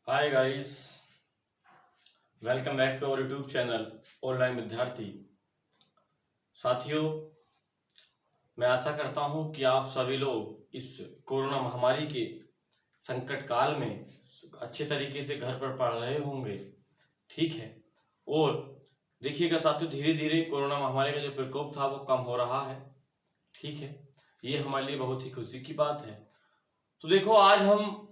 Hi guys, welcome back to our YouTube channel online Vidyarthi. साथियों, मैं आशा करता हूं कि आप सभी लोग इस कोरोना महामारी के संकट काल में अच्छे तरीके से घर पर पढ़ रहे होंगे। ठीक है, और देखिएगा साथियों, धीरे धीरे कोरोना महामारी का जो प्रकोप था वो कम हो रहा है। ठीक है, ये हमारे लिए बहुत ही खुशी की बात है। तो देखो, आज हम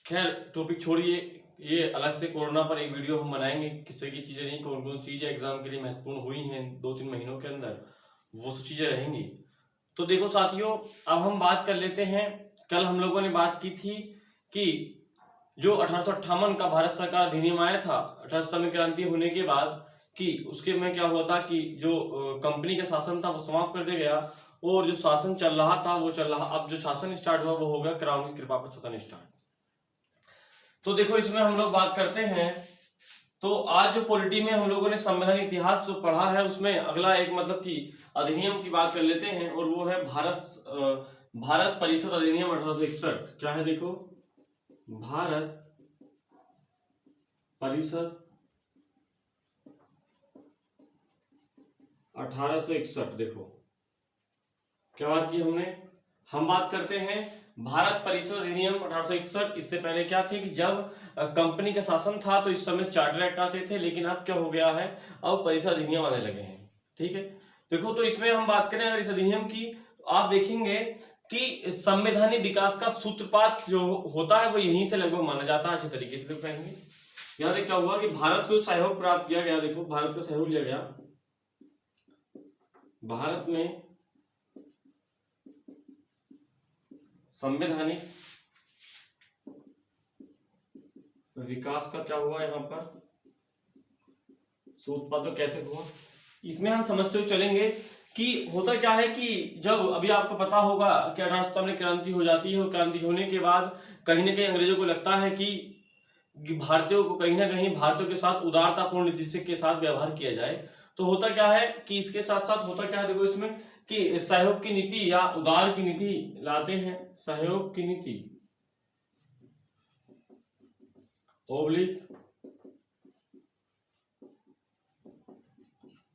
खैर टॉपिक छोड़िए, ये अलग से कोरोना पर एक वीडियो हम बनाएंगे। किससे की चीजें नहीं, कौन कौन चीजें एग्जाम के लिए महत्वपूर्ण हुई हैं 2-3 महीनों के अंदर, वो सब चीजें रहेंगी। तो देखो साथियों, अब हम बात कर लेते हैं। कल हम लोगों ने बात की थी कि जो 1858 का भारत सरकार अधिनियम आया था 18 क्रांति होने के बाद, कि उसके में क्या हुआ था कि जो कंपनी का शासन था वो समाप्त कर दिया गया, और जो शासन चल रहा था वो चल रहा। अब जो शासन स्टार्ट हुआ वो होगा क्राउन की कृपा पर शासन स्टार्ट। तो देखो, इसमें हम लोग बात करते हैं। तो आज जो पॉलिटी में हम लोगों ने संविधान इतिहास जो पढ़ा है, उसमें अगला एक मतलब कि अधिनियम की बात कर लेते हैं, और वो है भारत परिषद अधिनियम 1861। क्या है देखो, भारत परिषद 1861। देखो क्या बात की हमने, हम बात करते हैं भारत परिषद अधिनियम 1861। इससे पहले क्या थे कि जब कंपनी का शासन था तो इस समय चार्टर एक्ट आते थे, लेकिन अब क्या हो गया है, अब परिषद अधिनियम आने लगे हैं। ठीक है, देखो, तो इसमें हम बात करें अगर इस अधिनियम की, तो आप देखेंगे कि संवैधानिक विकास का सूत्रपात जो होता है वो यहीं से लगभग माना जाता है। अच्छे तरीके से देख पाएंगे। यहाँ देख क्या हुआ कि भारत को सहयोग प्राप्त किया गया। देखो, भारत का सहयोग लिया गया। भारत में संवैधानिक विकास का क्या हुआ, यहाँ पर सूत्रपात तो कैसे हुआ, इसमें हम समझते हुए चलेंगे कि होता क्या है कि जब अभी आपको पता होगा कि 1857 में क्रांति हो जाती है, और क्रांति होने के बाद कहीं ना कहीं अंग्रेजों को लगता है कि भारतीयों को कहीं ना कहीं भारतीयों के साथ उदारतापूर्ण नीति के साथ व्यवहार किया जाए। तो होता क्या है कि इसके साथ साथ होता क्या है, देखो इसमें कि सहयोग की नीति या उदार की नीति लाते हैं। सहयोग की नीति ओब्लिक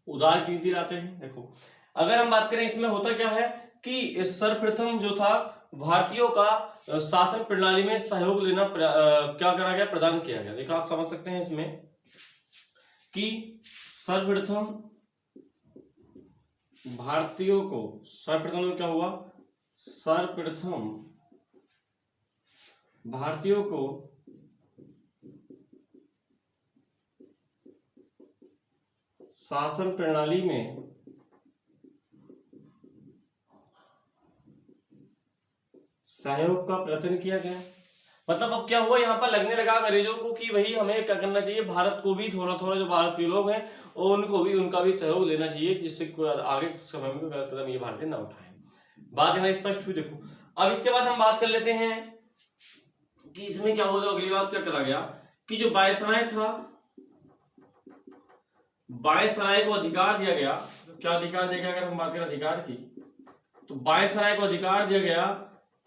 उदार की नीति लाते हैं। देखो, अगर हम बात करें, इसमें होता क्या है कि सर्वप्रथम जो था भारतीयों का शासन प्रणाली में सहयोग लेना क्या करा गया, प्रदान किया गया। देखो, आप समझ सकते हैं इसमें कि सर्वप्रथम भारतीयों को, सर्वप्रथम क्या हुआ, सर्वप्रथम भारतीयों को शासन प्रणाली में सहयोग का प्रयत्न किया गया। मतलब अब क्या हुआ, यहाँ पर लगने लगा अंग्रेजों को कि भाई हमें क्या करना चाहिए, भारत को भी थोड़ा थोड़ा, जो भारत के लोग हैं और उनको भी उनका भी सहयोग लेना चाहिए, जिससे कोई आगे समय में कोई कदम ये भारतीय ना उठाए। बात यहाँ स्पष्ट हुई। देखो, अब इसके बाद हम बात कर लेते हैं कि इसमें क्या हुआ। अगली बात क्या करा गया कि जो वायसराय था, वायसराय को अधिकार दिया गया। क्या अधिकार दिया गया, अगर हम बात करें अधिकार की, तो वायसराय को अधिकार दिया गया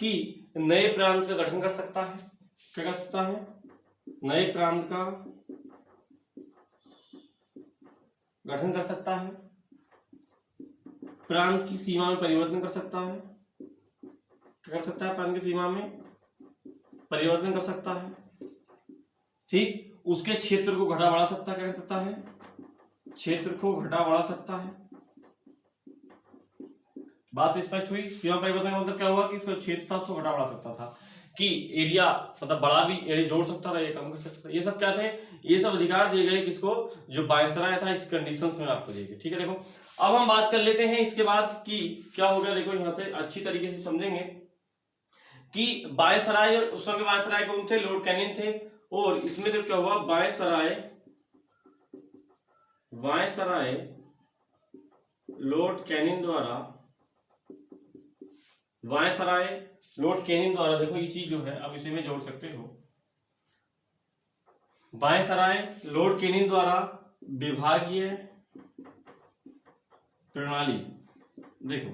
कि नए प्रांत का गठन कर सकता है। क्या कर सकता है, नए प्रांत का गठन कर सकता है, प्रांत की सीमा में परिवर्तन कर सकता है। क्या कर सकता है, प्रांत की सीमा में परिवर्तन कर सकता है। ठीक, उसके क्षेत्र को घटा बढ़ा सकता है। क्या कर सकता है, क्षेत्र को घटा बढ़ा सकता है। बात स्पष्ट हुई। सीमा परिवर्तन का मतलब क्या हुआ कि इसका क्षेत्र था उसको घटा बढ़ा सकता था, कि एरिया मतलब बड़ा भी एरिया जोड़ सकता था, ये कम कर सकता था। ये सब क्या थे, ये सब अधिकार दिए गए किसको, जो वायसराय था, इस कंडीशंस में आपको दिए गए। ठीक है, देखो, अब हम बात कर लेते हैं इसके बाद कि क्या हो गया। देखो, यहाँ से अच्छी तरीके से समझेंगे कि वायसराय, उस समय वायसराय कौन थे, लॉर्ड कैनिंग थे। और इसमें तो क्या हुआ, वायसराय लॉर्ड कैनिंग द्वारा, वायसराय लॉर्ड कैनिंग द्वारा, देखो इसी जो है, अब इसे में जोड़ सकते हो, वायसराय लॉर्ड कैनिंग द्वारा विभागीय प्रणाली। देखो,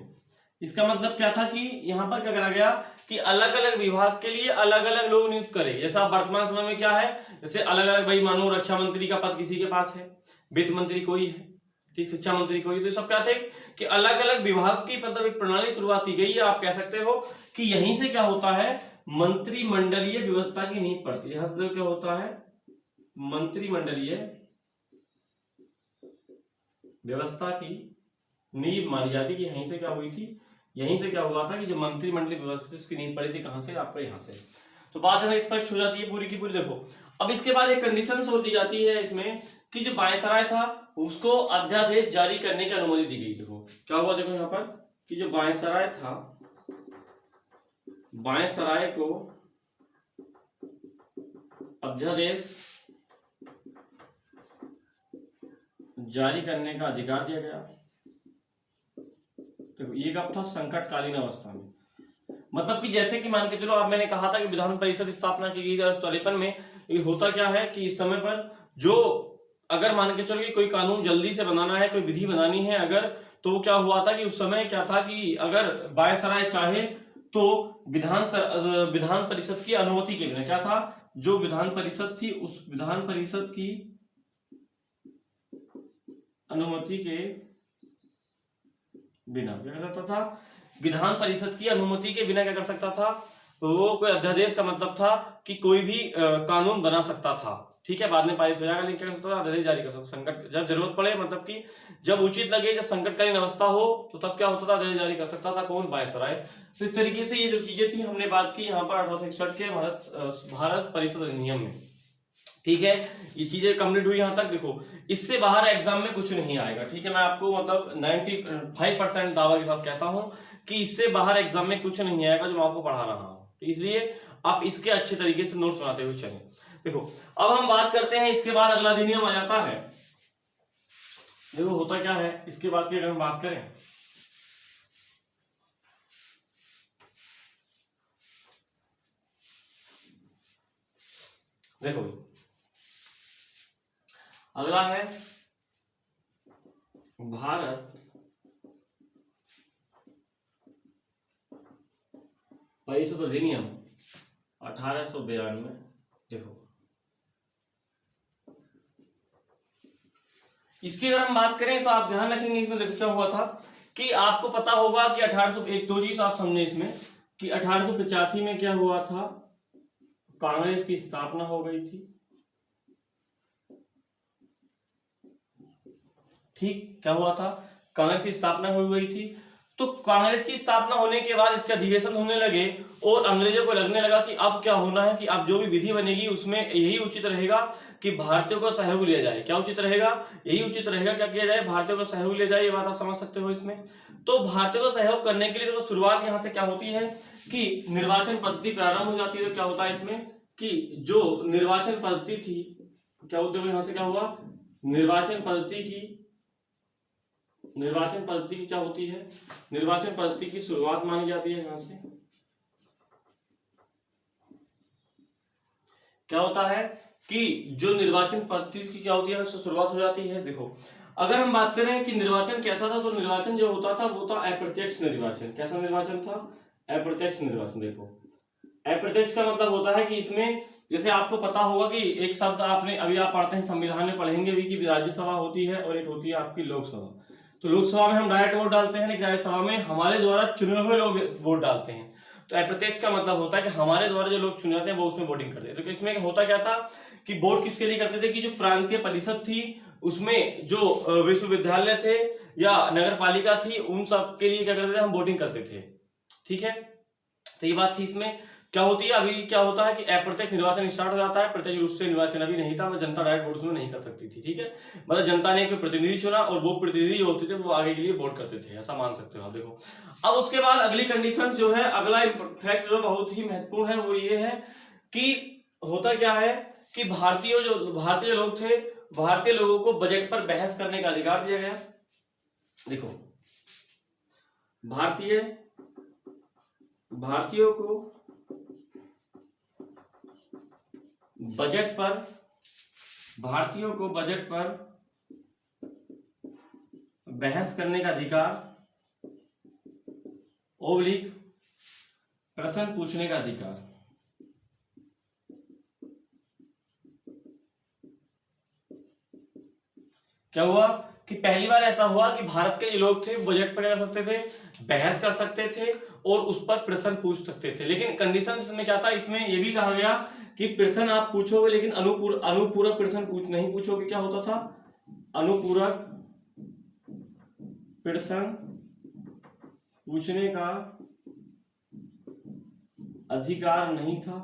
इसका मतलब क्या था कि यहाँ पर क्या करा गया कि अलग अलग विभाग के लिए अलग अलग लोग नियुक्त करें। जैसा वर्तमान समय में क्या है, जैसे अलग अलग, भाई मानो रक्षा मंत्री का पद किसी के पास है, वित्त मंत्री कोई है, ठीक, शिक्षा मंत्री कोई, तो सब क्या थे कि अलग अलग विभाग की मतलब एक प्रणाली शुरुआत की गई है। आप कह सकते हो कि यहीं से क्या होता है, मंत्रिमंडलीय व्यवस्था की नींव पड़ती है। यहाँ से क्या होता है, मंत्रिमंडलीय व्यवस्था की नींव मानी जाती कि यहीं से क्या हुई थी, यहीं से क्या हुआ था कि जो मंत्रिमंडलीय व्यवस्था उसकी नींव पड़ी थी, कहां से, आपका यहाँ से। तो बात है स्पष्ट हो जाती है पूरी की पूरी। देखो अब इसके बाद एक कंडीशन और दी जाती है इसमें कि जो वायसराय था उसको अध्यादेश जारी करने की अनुमति दी गई। देखो क्या हुआ, देखो यहाँ पर कि जो वायसराय था, वायसराय को अध्यादेश जारी करने का अधिकार दिया गया। देखो ये कब था, संकटकालीन अवस्था में। मतलब कि जैसे कि मान के चलो, अब मैंने कहा था कि विधान परिषद स्थापना की गई 1954 में। ये होता क्या है कि इस समय पर जो अगर मान के चलो कि कोई कानून जल्दी से बनाना है, कोई विधि बनानी है अगर, तो क्या हुआ था कि उस समय क्या था कि अगर वायसराय चाहे तो विधान परिषद की अनुमति के बिना, क्या था, जो विधान परिषद थी उस विधान परिषद की अनुमति के बिना क्या कर सकता था, विधान परिषद की अनुमति के बिना क्या कर सकता था, वो कोई अध्यादेश का मतलब था कि कोई भी कानून बना सकता था। ठीक है, बाद में पारित हो जाएगा, लेकिन क्या कर सकता था, अध्यादेश जारी कर सकता, संकट जब जरूरत पड़े, मतलब कि जब उचित लगे, जब संकटकालीन अवस्था हो, तो तब क्या होता था, अध्यादेश जारी कर सकता था कौन, वायसराय। तो इस तरीके से ये जो चीजें थी हमने बात की यहाँ पर 1861 के भारत परिषद अधिनियम में। ठीक है, ये चीजें कंप्लीट हुई यहाँ तक। देखो इससे बाहर एग्जाम में कुछ नहीं आएगा। ठीक है, मैं आपको मतलब 95% दावा के साथ कहता हूं कि इससे बाहर एग्जाम में कुछ नहीं आएगा जो मैं आपको पढ़ा रहा हूं। इसलिए आप इसके अच्छे तरीके से नोट्स बनाते हुए चलें। देखो अब हम बात करते हैं, इसके बाद अगला अधिनियम आ जाता है। देखो होता क्या है इसके बाद की अगर हम बात करें, देखो अगला है भारत परिषद अधिनियम 1892। देखो इसकी अगर हम बात करें तो आप ध्यान रखेंगे इसमें, देखो क्या हुआ था कि आपको पता होगा कि 1801, दो चीज आप समझे इसमें कि 1885 में क्या हुआ था, कांग्रेस की स्थापना हो गई थी। ठीक, क्या हुआ था, कांग्रेस की स्थापना हो गई थी। तो कांग्रेस की स्थापना होने के बाद इसके अधिवेशन होने लगे और अंग्रेजों को लगने लगा कि अब क्या होना है कि अब जो भी विधि बनेगी उसमें यही उचित रहेगा कि भारतीयों को सहयोग लिया जाए। क्या उचित रहेगा, यही उचित रहेगा, क्या किया जाए, भारतीयों को सहयोग लिया जाए। ये बात आप समझ सकते हो इसमें। तो भारतीयों को सहयोग करने के लिए तो शुरुआत यहाँ से क्या होती है कि निर्वाचन पद्धति प्रारंभ हो जाती है। तो क्या होता है इसमें कि जो निर्वाचन पद्धति थी, क्या होते हुए यहाँ से क्या हुआ, निर्वाचन पद्धति की क्या होती है, निर्वाचन पद्धति की शुरुआत मानी जाती है। यहां से क्या होता है कि जो निर्वाचन पद्धति की क्या होती है, शुरुआत हो जाती है। देखो अगर हम बात करें कि निर्वाचन कैसा था, तो निर्वाचन जो होता था वो था अप्रत्यक्ष निर्वाचन। कैसा निर्वाचन था, अप्रत्यक्ष निर्वाचन। देखो अप्रत्यक्ष का मतलब होता है कि इसमें जैसे आपको पता होगा कि एक शब्द आपने अभी आप पढ़ते हैं संविधान में, पढ़ेंगे भी कि राज्यसभा होती है और एक होती है आपकी लोकसभा। तो लोकसभा में हम डायरेक्ट वोट डालते हैं, लेकिन राज्यसभा में हमारे द्वारा चुने हुए लोग वोट डालते हैं। तो अप्रत्यक्ष का मतलब होता है कि हमारे द्वारा जो लोग चुने जाते हैं वो उसमें वोटिंग करते हैं। तो इसमें होता क्या था कि वोट किसके लिए करते थे कि जो प्रांतीय परिषद थी उसमें जो विश्वविद्यालय थे या नगर पालिका थी उन सब के लिए क्या करते थे, हम वोटिंग करते थे। ठीक है, तो ये बात थी। इसमें क्या होती है, अभी क्या होता है कि अप्रत्यक्ष निर्वाचन स्टार्ट हो जाता है। प्रत्यक्ष रूप से निर्वाचन अभी नहीं था, जनता डायरेक्ट वोट उसमें नहीं कर सकती थी। ठीक है, मतलब जनता ने कोई प्रतिनिधि चुना और वो प्रतिनिधि जो होते थे वो आगे के लिए वोट करते थे, ऐसा मान सकते हो आप। देखो अब उसके बाद अगली कंडीशन जो है, अगला फैक्ट जो बहुत ही महत्वपूर्ण है वो ये है कि होता क्या है कि भारतीय लोग थे, भारतीय लोगों को बजट पर बहस करने का अधिकार दिया गया। देखो भारतीयों को बजट पर बहस करने का अधिकार ओब्लिक प्रश्न पूछने का अधिकार। क्या हुआ कि पहली बार ऐसा हुआ कि भारत के जो लोग थे बजट पर कर सकते थे, बहस कर सकते थे और उस पर प्रश्न पूछ सकते थे। लेकिन कंडीशन इसमें क्या था, इसमें यह भी कहा गया कि प्रश्न आप पूछोगे लेकिन अनुपूरक प्रश्न नहीं पूछोगे। क्या होता था, अनुपूरक प्रश्न पूछने का अधिकार नहीं था।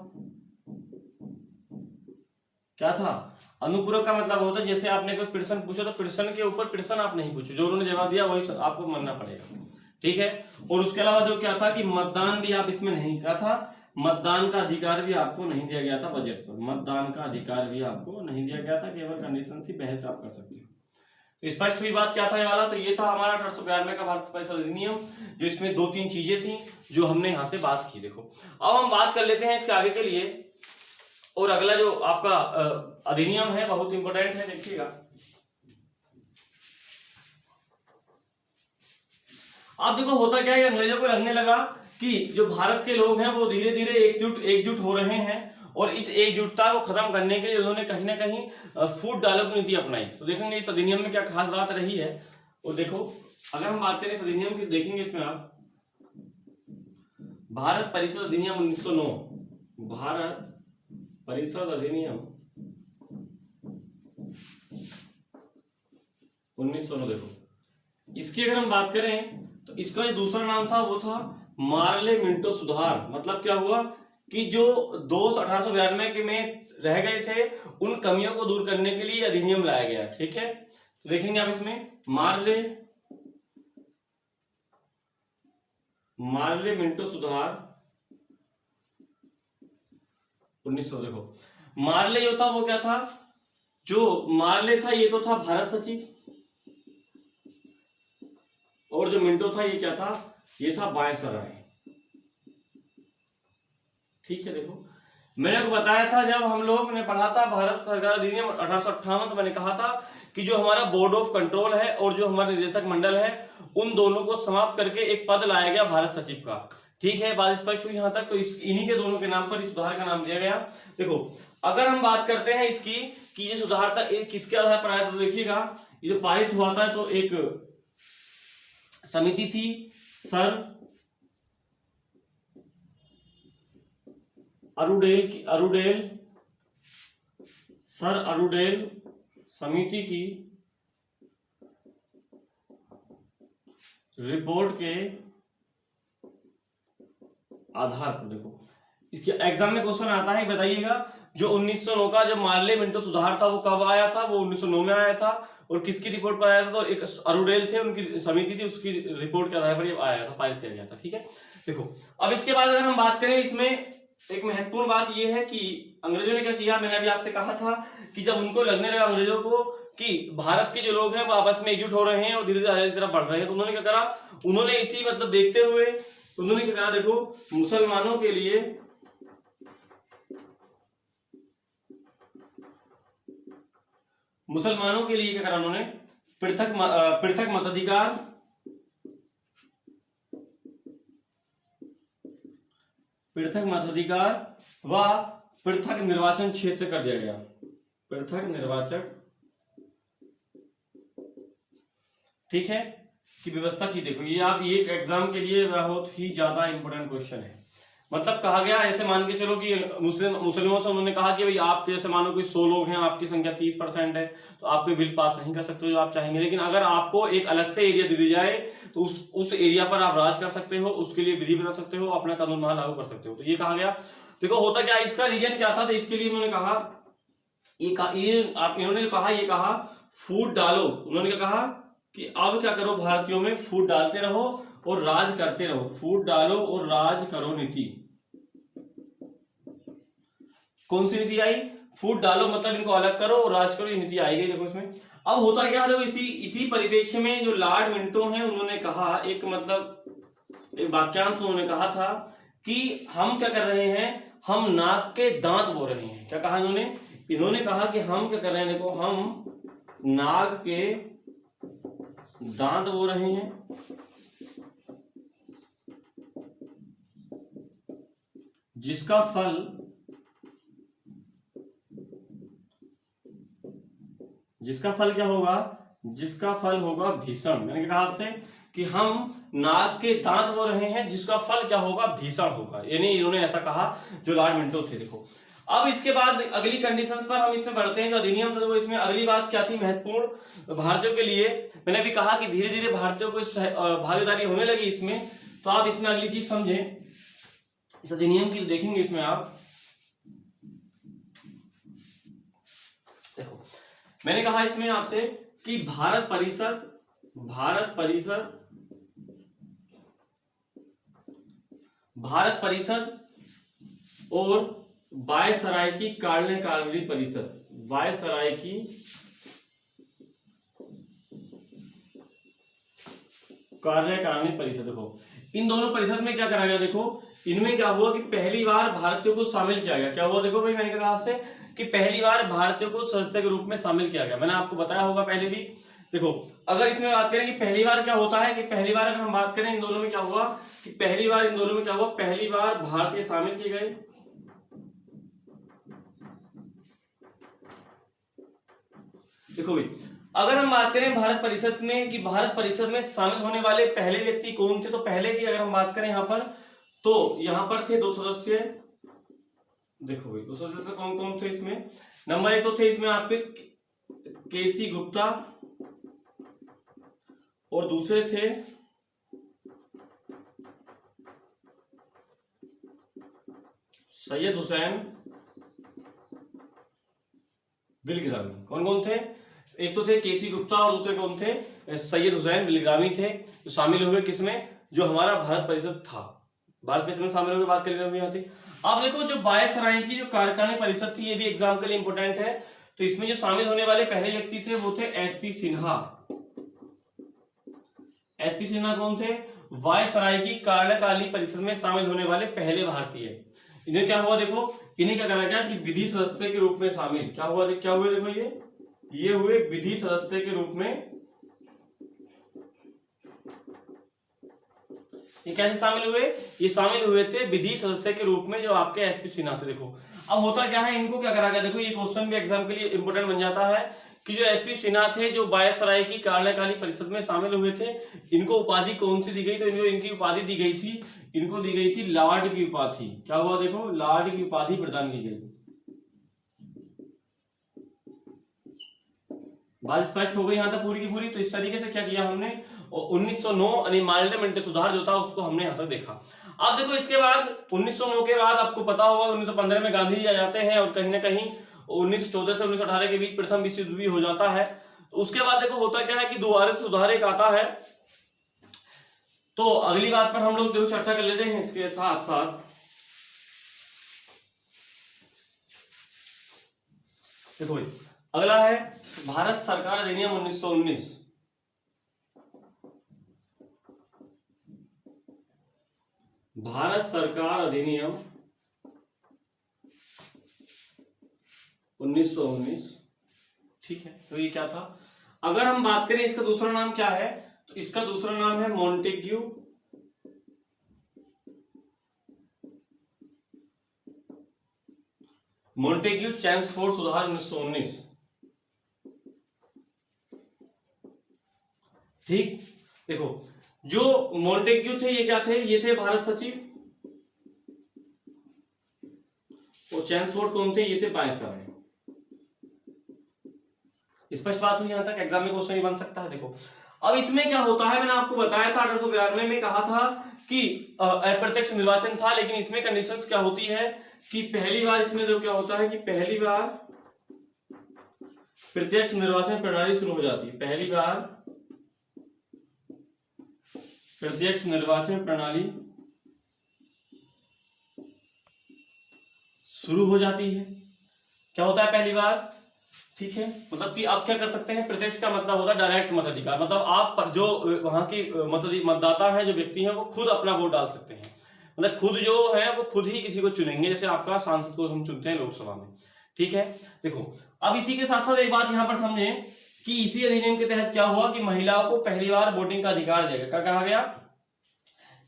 क्या था, अनुपूरक का मतलब होता है जैसे आपने कोई प्रश्न पूछा तो प्रश्न के ऊपर प्रश्न आप नहीं पूछो, जो उन्होंने जवाब दिया वही आपको मानना पड़ेगा, ठीक है। और उसके अलावा जो क्या था कि मतदान भी आप इसमें नहीं कहा था, मतदान का अधिकार भी आपको नहीं दिया गया था बजट पर, मतदान का अधिकार भी आपको नहीं दिया गया था, केवल कंडीशन से बहस आप कर सकते हो। तो स्पष्ट हुई बात क्या था ये वाला। तो ये था हमारा 1892 का भारत परिषद अधिनियम, जो इसमें 2-3 चीजें थी जो हमने यहाँ से बात की। देखो अब हम बात कर लेते हैं इसके आगे के लिए, और अगला जो आपका अधिनियम है बहुत इंपॉर्टेंट है, देखिएगा। आप देखो होता क्या है, अंग्रेजों को लगने लगा कि जो भारत के लोग हैं वो धीरे धीरे एकजुट हो रहे हैं, और इस एकजुटता को खत्म करने के लिए उन्होंने कहीं ना कहीं फूट डालो की नीति अपनाई। तो देखेंगे इस अधिनियम में क्या खास बात रही है। और देखो अगर हम बात करें इस अधिनियम की, देखेंगे इसमें आप भारत परिषद अधिनियम 1909, भारत परिषद अधिनियम 1909। देखो इसकी अगर हम बात करें तो इसका जो दूसरा नाम था वो था मार्ले मिंटो सुधार। मतलब क्या हुआ कि जो दोष 1892 में रह गए थे उन कमियों को दूर करने के लिए अधिनियम लाया गया, ठीक है। तो देखेंगे आप इसमें मार्ले मिंटो सुधार 1900। देखो मार्ले जो था वो क्या था, जो मार्ले था ये तो था भारत सचिव, और जो मिंटो था ये क्या था, ये था वायसराय, ठीक है। देखो मैंने आपको बताया था जब हम लोग ने पढ़ा था भारत सरकार अधिनियम 1858, तो मैंने कहा था कि जो हमारा बोर्ड ऑफ कंट्रोल है और जो हमारा निदेशक मंडल है उन दोनों को समाप्त करके एक पद लाया गया भारत सचिव का, ठीक है। बात स्पष्ट हुई यहां तक। तो इन्हीं के दोनों के नाम पर इस सुधार का नाम दिया गया। देखो अगर हम बात करते हैं इसकी कि ये सुधार था किसके आधार पर आया था, तो देखिएगा ये जो पारित हुआ था तो एक समिति थी, सर अरुडेल समिति की रिपोर्ट के आधार पर। देखो इसके एग्जाम में क्वेश्चन आता है, बताइएगा जो 1909 का जो मार्ले मिंटो सुधार था वो कब आया था, वो 1909 में आया था, और किसकी रिपोर्ट पर आया था, तो एक अरुडेल थे उनकी समिति थी, उसकी रिपोर्ट के आधार पर ये आया था, पारित किया गया था, ठीक है। देखो अब इसके बाद अगर हम बात करें, इसमें एक महत्वपूर्ण बात यह है कि अंग्रेजों ने क्या किया, मैंने अभी आपसे कहा था कि जब उनको लगने लगा अंग्रेजों को कि भारत के जो लोग हैं वो आपस में एकजुट हो रहे हैं और धीरे धीरे आजादी की तरफ बढ़ रहे हैं, तो उन्होंने क्या करा, उन्होंने इसी मतलब देखते हुए उन्होंने क्या करा, देखो मुसलमानों के लिए क्या करा, उन्होंने पृथक मताधिकार व पृथक निर्वाचन क्षेत्र कर दिया गया, पृथक निर्वाचक, ठीक है, की व्यवस्था की। देखो ये आप ये एग्जाम के लिए बहुत ही ज्यादा इंपॉर्टेंट क्वेश्चन है। मतलब कहा गया, ऐसे मान के चलो कि मुस्लिमों से उन्होंने कहा कि भाई आपके जैसे मानो कि 100 लोग हैं, आपकी संख्या 30% है, तो आप कोई बिल पास नहीं कर सकते जो आप चाहेंगे, लेकिन अगर आपको एक अलग से एरिया दे दी जाए तो उस एरिया पर आप राज कर सकते हो, उसके लिए विधि बना सकते हो, अपना कानून वहां लागू कर सकते हो। तो ये कहा गया। देखो होता क्या, इसका रीजन क्या था, तो इसके लिए उन्होंने कहा ये कहा फूट डालो। उन्होंने क्या कहा कि अब क्या करो, भारतीयों में फूट डालते रहो और राज करते रहो, फूट डालो और राज करो नीति। कौन सी नीति आई, फूट डालो मतलब इनको अलग करो और राज करो, ये नीति आई गई। देखो इसमें अब होता क्या है, इसी परिप्रेक्ष्य में जो लॉर्ड मिंटो हैं उन्होंने कहा, एक वाक्यांश उन्होंने कहा था कि हम क्या कर रहे हैं, हम नाक के दांत बो रहे हैं। क्या कहा इन्होंने कहा कि हम क्या कर रहे हैं, देखो हम नाग के दांत बो रहे हैं जिसका फल क्या होगा, जिसका फल होगा भीषण। मैंने कहा आपसे कि हम नाग के दांत हो रहे हैं जिसका फल क्या होगा, भीषण होगा, यानी इन्होंने ऐसा कहा जो लॉर्ड मिंटो थे। देखो अब इसके बाद अगली कंडीशंस पर हम इसमें बढ़ते हैं। जो अधिनियम था, तो इसमें अगली बात क्या थी महत्वपूर्ण भारतीयों के लिए, मैंने भी कहा कि धीरे धीरे भारतीयों को इस भागीदारी होने लगी इसमें। तो आप इसमें अगली चीज समझे, इस अधिनियम की देखेंगे इसमें आप। देखो मैंने कहा इसमें आपसे कि भारत परिषद और वायसराय की कार्यकारिणी परिषद, वायसराय की कार्यकारिणी परिषद। देखो इन दोनों परिषद में क्या करा गया, देखो इनमें क्या हुआ कि पहली बार भारतीयों को शामिल किया गया। क्या हुआ, देखो भाई मैंने कहा आपसे कि पहली बार भारतीयों को सदस्य के रूप में शामिल किया गया। मैंने आपको बताया होगा पहले भी। देखो अगर इसमें बात करें कि पहली बार क्या होता है, कि पहली बार अगर हम बात करें इन दोनों में क्या हुआ, कि पहली बार इन दोनों में क्या हुआ, पहली बार भारतीय शामिल किए गए। देखो भाई अगर हम बात करें भारत परिषद में, कि भारत परिषद में शामिल होने वाले पहले व्यक्ति कौन थे, तो पहले की अगर हम बात करें यहाँ पर, तो यहाँ पर थे 2 सदस्य। देखो भाई 2 सदस्य कौन कौन थे इसमें, नंबर 1 तो थे इसमें आपके केसी गुप्ता, और दूसरे थे सैयद हुसैन बिलग्रामी। कौन कौन थे, एक तो थे केसी गुप्ता और दूसरे कौन थे, सैयद हुसैन बिलग्रामी थे, जो शामिल हुए किसमें, जो हमारा भारत परिषद था। भारत परिषद में शामिल होकर बात कर रहे हैं। अब देखो जो वायसराय की जो कार्यकारिणी परिषद थी, ये भी एग्जाम के लिए इंपोर्टेंट है। तो इसमें जो शामिल होने वाले पहले व्यक्ति थे वो थे एसपी सिन्हा। एसपी सिन्हा कौन थे, वायसराय की कार्यकारिणी परिषद में शामिल होने वाले पहले भारतीय। इन्हें क्या हुआ, देखो इन्हें क्या करा गया कि विधि सदस्य के रूप में शामिल। क्या हुआ, देखो ये हुए विधि सदस्य के रूप में। ये कैसे शामिल हुए, ये शामिल हुए थे विधि सदस्य के रूप में, जो आपके एसपी सिन्हा थे। देखो अब होता क्या है, इनको क्या करा गया, देखो ये क्वेश्चन भी एग्जाम के लिए इंपोर्टेंट बन जाता है कि जो एसपी सिन्हा थे, जो वायसराय की कार्यकारिणी परिषद में शामिल हुए थे, इनको उपाधि कौन सी दी गई, तो इनकी उपाधि दी गई थी, इनको दी गई थी लॉर्ड की उपाधि। क्या हुआ, देखो लॉर्ड की उपाधि प्रदान की गई। बात स्पष्ट हो गई यहाँ तक पूरी की पूरी। तो इस तरीके से क्या किया हमने, 1909 यानी माल्डमेंटे सुधार जो था उसको हमने यहाँ तक देखा। अब देखो इसके बाद 1909 के बाद आपको पता होगा 1915 में गांधी जी आ जाते हैं, और कहीं ना कहीं 1914 से 1918 के बीच प्रथम विश्व युद्ध भी हो जाता है। तो उसके बाद देखो होता क्या है कि दोबारा से सुधार एक आता है। तो अगली बात पर हम लोग देखो चर्चा कर लेते हैं इसके साथ साथ। देखो भाई अगला है भारत सरकार अधिनियम 1919। भारत सरकार अधिनियम 1919, ठीक है। तो ये क्या था, अगर हम बात करें इसका दूसरा नाम क्या है, तो इसका दूसरा नाम है मॉन्टेग्यू चैम्सफोर्ड सुधार 1919। ठीक, देखो जो मॉन्टेग्यू थे ये क्या थे, ये थे भारत सचिव, और चैम्सफोर्ड कौन थे, ये थे वायसराय। स्पष्ट बात हुई यहां तक, एग्जाम में क्वेश्चन ही बन सकता है। देखो अब इसमें क्या होता है, मैंने आपको बताया था 1892 में कहा था कि अप्रत्यक्ष निर्वाचन था, लेकिन इसमें कंडीशंस क्या होती है कि पहली बार इसमें जो क्या होता है कि पहली बार प्रत्यक्ष निर्वाचन प्रणाली शुरू हो जाती है। पहली बार प्रत्यक्ष निर्वाचन प्रणाली शुरू हो जाती है। क्या होता है पहली बार, ठीक है, मतलब कि आप क्या कर सकते हैं, प्रत्यक्ष का मतलब होता है डायरेक्ट मताधिकार, मतलब आप जो वहां की मतदाता हैं, जो व्यक्ति हैं, वो खुद अपना वोट डाल सकते हैं, मतलब खुद जो है वो खुद ही किसी को चुनेंगे, जैसे आपका सांसद को हम चुनते हैं लोकसभा में, ठीक है। देखो अब इसी के साथ साथ एक बात यहां पर समझें कि इसी अधिनियम के तहत क्या हुआ कि महिलाओं को पहली बार वोटिंग का अधिकार दिया गया। क्या कहा गया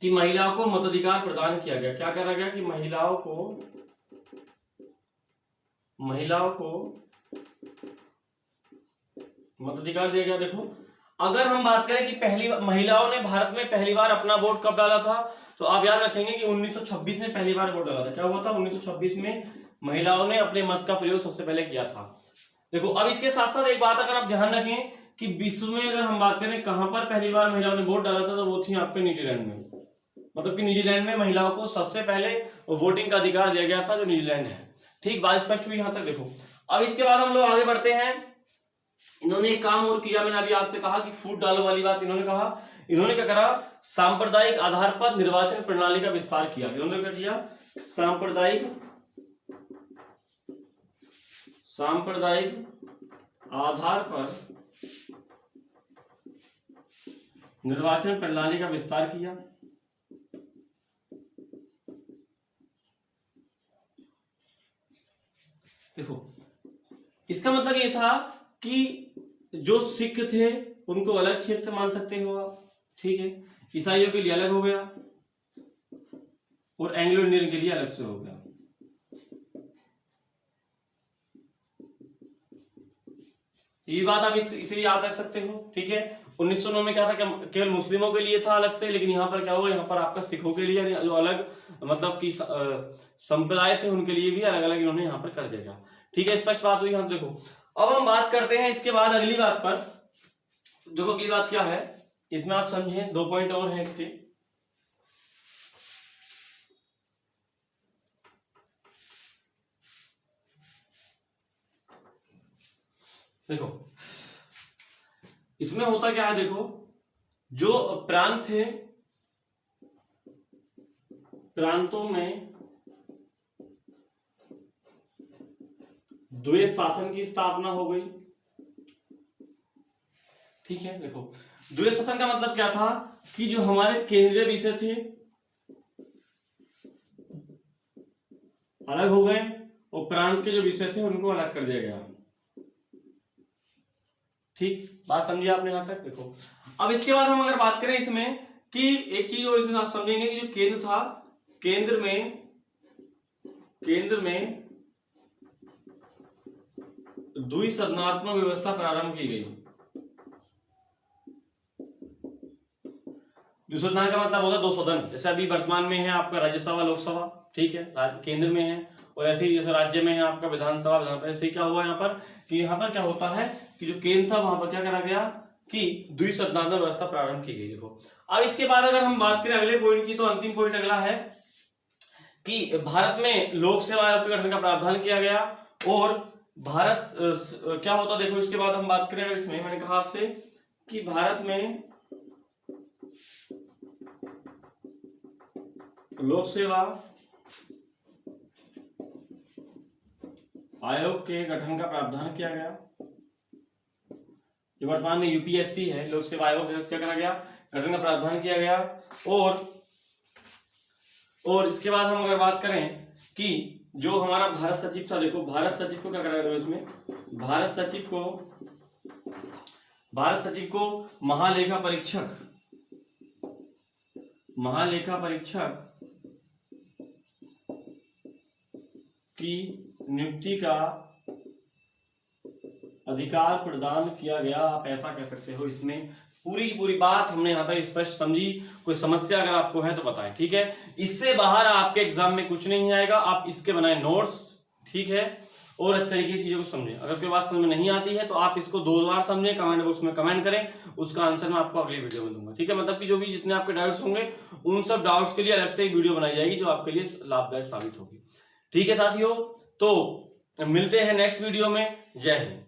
कि महिलाओं को मताधिकार प्रदान किया गया। क्या करा गया कि महिलाओं को मताधिकार दिया गया। देखो अगर हम बात करें कि महिलाओं ने भारत में पहली बार अपना वोट कब डाला था, तो आप याद रखेंगे कि 1926 में पहली बार वोट डाला था। क्या हुआ था? 1926 में महिलाओं ने अपने मत का प्रयोग सबसे पहले किया था। देखो अब इसके साथ साथ एक बात अगर आप ध्यान रखें कि विश्व में अगर हम बात करें कहां पर पहली बार महिलाओं ने वोट डाला था, तो वो थी आपके न्यूजीलैंड में। मतलब कि न्यूजीलैंड में महिलाओं को सबसे पहले वोटिंग का अधिकार दिया गया था, जो न्यूजीलैंड है। ठीक, बात स्पष्ट हुई यहां तक। देखो अब इसके बाद हम लोग आगे बढ़ते हैं। इन्होंने एक काम और किया, मैंने अभी आपसे कहा कि फूट डालो वाली बात इन्होंने कहा। इन्होंने क्या करा? सांप्रदायिक आधार पर निर्वाचन प्रणाली का विस्तार किया। इन्होंने क्या किया? सांप्रदायिक आधार पर निर्वाचन प्रणाली का विस्तार किया। देखो इसका मतलब ये था कि जो सिख थे उनको अलग क्षेत्र मान सकते हो आप, ठीक है। ईसाइयों के लिए अलग हो गया और एंग्लो इंडियन के लिए अलग से हो गया। ये बात आप इसे याद रख सकते हो, ठीक है। 1909 में क्या था? केवल मुस्लिमों के लिए था अलग से, लेकिन यहाँ पर क्या हुआ? यहाँ पर आपका सिखों के लिए जो अलग मतलब कि संप्रदाय थे उनके लिए भी अलग अलग इन्होंने यहाँ पर कर दिया। ठीक है, स्पष्ट बात हुई। हम देखो अब हम बात करते हैं इसके बाद अगली बात पर। देखो अगली बात क्या है इसमें आप समझें, 2 पॉइंट और हैं इसके। देखो इसमें होता क्या है? देखो जो प्रांत थे, प्रांतों में द्वैत शासन की स्थापना हो गई, ठीक है। देखो द्वैत शासन का मतलब क्या था कि जो हमारे केंद्रीय विषय थे अलग हो गए और प्रांत के जो विषय थे उनको अलग कर दिया गया। ठीक, बात समझिए आपने यहां तक। देखो अब इसके बाद हम अगर बात करें इसमें कि एक चीज और इसमें आप समझेंगे कि जो केंद्र था, केंद्र में द्विसदनात्मक व्यवस्था प्रारंभ की गई। द्विसदन का मतलब होता है 2 सदन। जैसे अभी वर्तमान में है आपका राज्यसभा लोकसभा, ठीक है, केंद्र में है, और ऐसे ही जैसे राज्य में है आपका विधानसभा विधानसभा। ऐसे ही क्या हुआ यहाँ पर कि यहाँ पर क्या होता है कि जो केंद्र था वहां पर क्या करा गया कि द्विसदनात्मक व्यवस्था प्रारंभ की गई। देखो अब इसके बाद अगर हम बात करें अगले पॉइंट की, तो अंतिम पॉइंट अगला है कि भारत में लोक सेवा आयोग के गठन का प्रावधान किया गया। और भारत क्या होता, देखो इसके बाद हम बात करें इसमें, मैंने कहा आपसे कि भारत में लोक सेवा आयोग के गठन का प्रावधान किया गया। जो वर्तमान में यूपीएससी है, लोक सेवा आयोग क्या करा गया? गठन का प्रावधान किया गया। और इसके बाद हम अगर बात करें कि जो हमारा भारत सचिव था, देखो भारत सचिव को क्या करा गया इसमें? भारत सचिव को महालेखा परीक्षक की नियुक्ति का अधिकार प्रदान किया गया। आप ऐसा कह सकते हो। इसमें पूरी की पूरी बात हमने यहाँ तक स्पष्ट समझी। कोई समस्या अगर आपको है तो बताएं, ठीक है। इससे बाहर आपके एग्जाम में कुछ नहीं आएगा, आप इसके बनाए नोट्स, ठीक है, और अच्छे तरीके से चीजों को समझें। अगर कोई बात समझ में नहीं आती है तो आप इसको 2 बार समझें, कमेंट बॉक्स में कमेंट करें, उसका आंसर मैं आपको अगली वीडियो में दूंगा, ठीक है। मतलब कि जो भी जितने आपके डाउट्स होंगे उन सब डाउट्स के लिए अलग से एक वीडियो बनाई जाएगी जो आपके लिए लाभदायक साबित होगी, ठीक है साथियों। तो मिलते हैं नेक्स्ट वीडियो में। जय हिंद।